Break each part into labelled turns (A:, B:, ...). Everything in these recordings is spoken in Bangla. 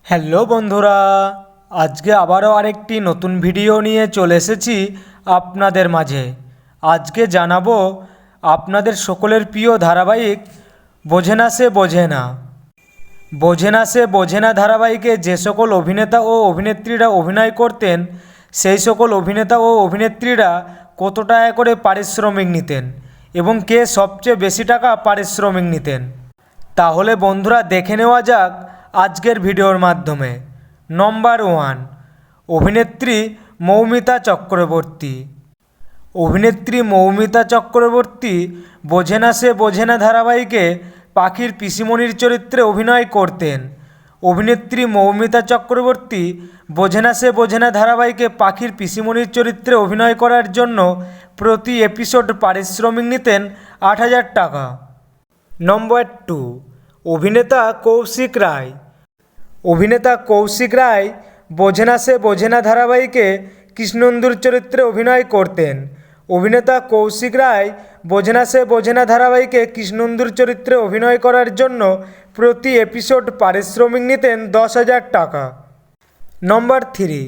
A: হ্যালো বন্ধুরা, আজকে আবারও আরেকটি নতুন ভিডিও নিয়ে চলে এসেছি আপনাদের মাঝে। আজকে জানাবো আপনাদের সকলের প্রিয় ধারাবাহিক বোঝে না সে বোঝে না। বোঝে না সে বোঝে না ধারাবাহিকে যে সকল অভিনেতা ও অভিনেত্রীরা অভিনয় করতেন, সেই সকল অভিনেতা ও অভিনেত্রীরা কত টাকা করে পারিশ্রমিক নিতেন এবং কে সবচেয়ে বেশি টাকা পারিশ্রমিক নিতেন, তাহলে বন্ধুরা দেখে নেওয়া যাক আজকের ভিডিওর মাধ্যমে। নম্বর 1, অভিনেত্রী মৌমিতা চক্রবর্তী। অভিনেত্রী মৌমিতা চক্রবর্তী বোঝে না সে বোঝে না ধারাবাহিকে পাখির পিসিমণির চরিত্রে অভিনয় করতেন। অভিনেত্রী মৌমিতা চক্রবর্তী বোঝে না সে বোঝে না ধারাবাহিকে পাখির পিসিমণির চরিত্রে অভিনয় করার জন্য প্রতি এপিসোড পারিশ্রমিক নিতেন 8,000 টাকা। নম্বর 2, অভিনেতা কৌশিক রায়। অভিনেতা কৌশিক রায় বোঝে না সে বোঝে না ধারাবাহিকে কৃষ্ণেন্দুর চরিত্রে অভিনয় করতেন। অভিনেতা কৌশিক রায় বোঝে না সে বোঝে না ধারাবাহিকে কৃষ্ণেন্দুর চরিত্রে অভিনয় করার জন্য প্রতি এপিসোড পারিশ্রমিক নিতেন 10,000 টাকা। নম্বর 3,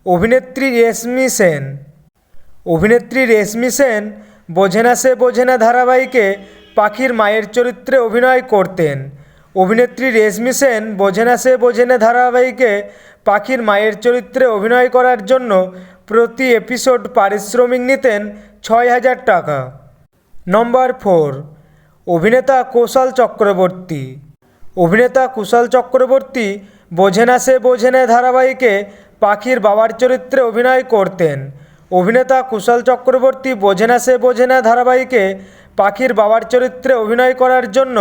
A: অভিনেত্রী রেশমি সেন। অভিনেত্রী রেশমি সেন বোঝে না সে বোঝে না ধারাবাহিকে পাখির মায়ের চরিত্রে অভিনয় করতেন। অভিনেত্রী রেশমি সেন বোঝে না সে বোঝে না ধারাবাহিকে পাখির মায়ের চরিত্রে অভিনয় করার জন্য প্রতি এপিসোড পারিশ্রমিক নিতেন 6,000 টাকা। নম্বর 4, অভিনেতা কুশল চক্রবর্তী। অভিনেতা কুশল চক্রবর্তী বোঝে না সে বোঝে না ধারাবাহিকে পাখির বাবার চরিত্রে অভিনয় করতেন। অভিনেতা কুশল চক্রবর্তী বোঝে না সে বোঝে না ধারাবাহিকে পাখির বাবার চরিত্রে অভিনয় করার জন্য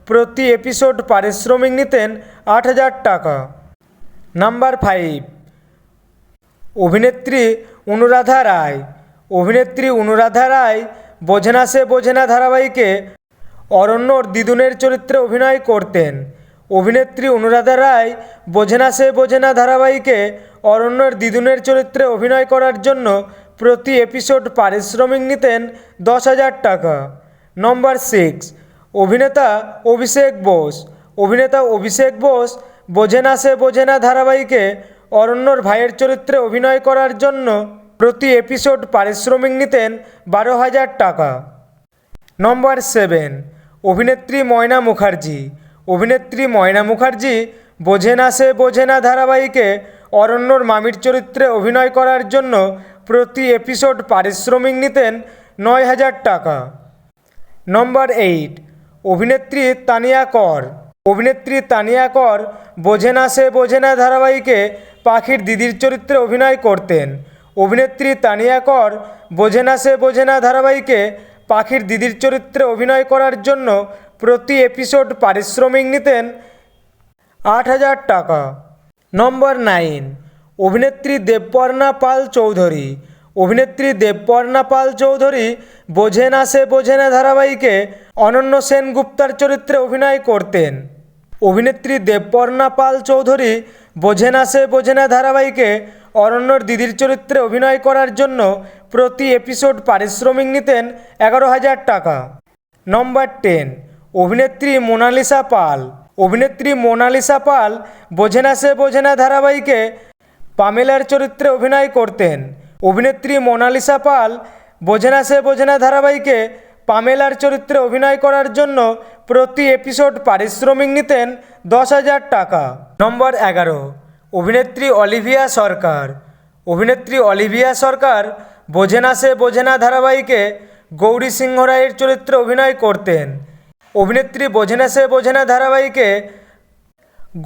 A: প্রতি এপিসোড পারিশ্রমিক নিতেন 8,000 টাকা। নাম্বার 5, অভিনেত্রী অনুরাধা রায়। অভিনেত্রী অনুরাধা রায় বোঝে না সে বোঝে না ধারাবাহিকে অরণ্যর দিদুনের চরিত্রে অভিনয় করতেন। অভিনেত্রী অনুরাধা রায় বোঝে না সে বোঝে না ধারাবাহিকে অরণ্যর দিদুনের চরিত্রে অভিনয় করার জন্য প্রতি এপিসোড পারিশ্রমিক নিতেন 10,000 টাকা। নম্বর 6, অভিনেতা অভিষেক বোস। অভিনেতা অভিষেক বোস বোঝে না সে বোঝে না ধারাবাহিকে অরণ্যর ভাইয়ের চরিত্রে অভিনয় করার জন্য প্রতি এপিসোড পারিশ্রমিক নিতেন 12,000 টাকা। নম্বর 7, অভিনেত্রী ময়না মুখার্জি। অভিনেত্রী ময়না মুখার্জি বোঝে না সে বোঝে না ধারাবাহিকে অরণ্যর মামির চরিত্রে অভিনয় করার জন্য প্রতি এপিসোড পারিশ্রমিক নিতেন 9,000 টাকা। নম্বর 8, অভিনেত্রী তানিয়া কর। অভিনেত্রী তানিয়া কর বোঝে না সে বোঝে না ধারাবাহিকে পাখির দিদির চরিত্রে অভিনয় করতেন। অভিনেত্রী তানিয়া কর বোঝে না সে বোঝে না ধারাবাহিকে পাখির দিদির চরিত্রে অভিনয় করার জন্য প্রতি এপিসোড পারিশ্রমিক নিতেন 8,000 টাকা। নম্বর 9, অভিনেত্রী দেবপর্ণা পাল চৌধুরী। অভিনেত্রী দেবপর্ণা পাল চৌধুরী বোঝে না সে বোঝে না ধারাবাহিকে অনন্য সেনগুপ্তার চরিত্রে অভিনয় করতেন। অভিনেত্রী দেবপর্ণা পাল চৌধুরী বোঝে না সে বোঝে না ধারাবাহিকে অরণ্যর দিদির চরিত্রে অভিনয় করার জন্য প্রতি এপিসোড পারিশ্রমিক নিতেন 11,000 টাকা। নম্বর 10, অভিনেত্রী মোনালিসা পাল। অভিনেত্রী মোনালিসা পাল বোঝে না সে বোঝে না ধারাবাহিকে পামেলার চরিত্রে অভিনয় করতেন। অভিনেত্রী মোনালিসা পাল বোঝে না সে বোঝে না ধারাবাহিকে পামেলার চরিত্রে অভিনয় করার জন্য প্রতি এপিসোড পারিশ্রমিক নিতেন 10,000 টাকা। নম্বর 11, অভিনেত্রী অলিভিয়া সরকার। অভিনেত্রী অলিভিয়া সরকার বোঝে না সে বোঝে না ধারাবাহিকে গৌরী সিংহ রায়ের চরিত্রে অভিনয় করতেন। অভিনেত্রী বোঝে না সে বোঝে না ধারাবাহিকে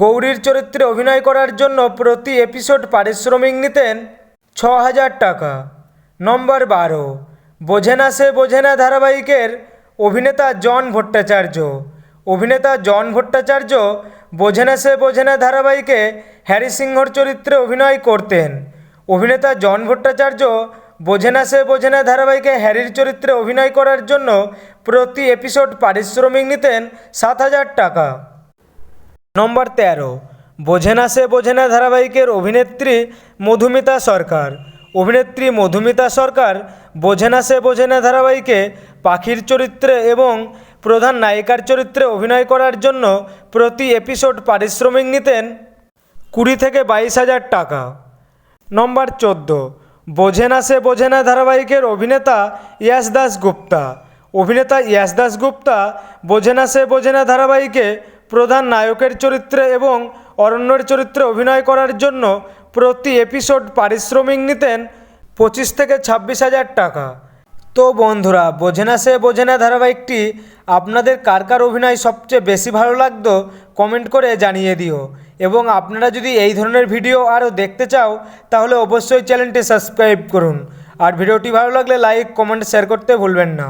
A: গৌরীর চরিত্রে অভিনয় করার জন্য প্রতি এপিসোড পারিশ্রমিক নিতেন 6,000 টাকা। নম্বর 12, বোঝে না সে বোঝে না ধারাবাহিকের অভিনেতা জন ভট্টাচার্য। অভিনেতা জন ভট্টাচার্য বোঝে না সে বোঝে না ধারাবাহিকে হ্যারি সিংহর চরিত্রে অভিনয় করতেন। অভিনেতা জন ভট্টাচার্য বোঝে না সে বোঝে না ধারাবাহিকে হ্যারির চরিত্রে অভিনয় করার জন্য প্রতি এপিসোড পারিশ্রমিক নিতেন 7,000 টাকা। নম্বর 13, বোঝে না সে বোঝে না ধারাবাহিকের অভিনেত্রী মধুমিতা সরকার। অভিনেত্রী মধুমিতা সরকার বোঝে না সে বোঝে না ধারাবাহিকে পাখির চরিত্রে এবং প্রধান নায়িকার চরিত্রে অভিনয় করার জন্য প্রতি এপিসোড পারিশ্রমিক নিতেন 20 থেকে 22,000 টাকা। নম্বর 14, বোঝে না সে বোঝে না ধারাবাহিকের অভিনেতা ইয়াশ দাশগুপ্তা। অভিনেতা ইয়াশ দাশগুপ্তা বোঝে না সে বোঝে না ধারাবাহিকে প্রধান নায়কের চরিত্রে এবং অরণ্যর চরিত্রে অভিনয় করার জন্য প্রতি এপিসোড পারিশ্রমিক নিতেন 25 থেকে 26,000 টাকা। তো বন্ধুরা, বোঝে না সে বোঝে না ধারাবাহিকটি আপনাদের কার কার অভিনয় সবচেয়ে বেশি ভালো লাগতো কমেন্ট করে জানিয়ে দিও। এবং আপনারা যদি এই ধরনের ভিডিও আরও দেখতে চাও তাহলে অবশ্যই চ্যানেলটি সাবস্ক্রাইব করুন। আর ভিডিওটি ভালো লাগলে লাইক, কমেন্ট, শেয়ার করতে ভুলবেন না।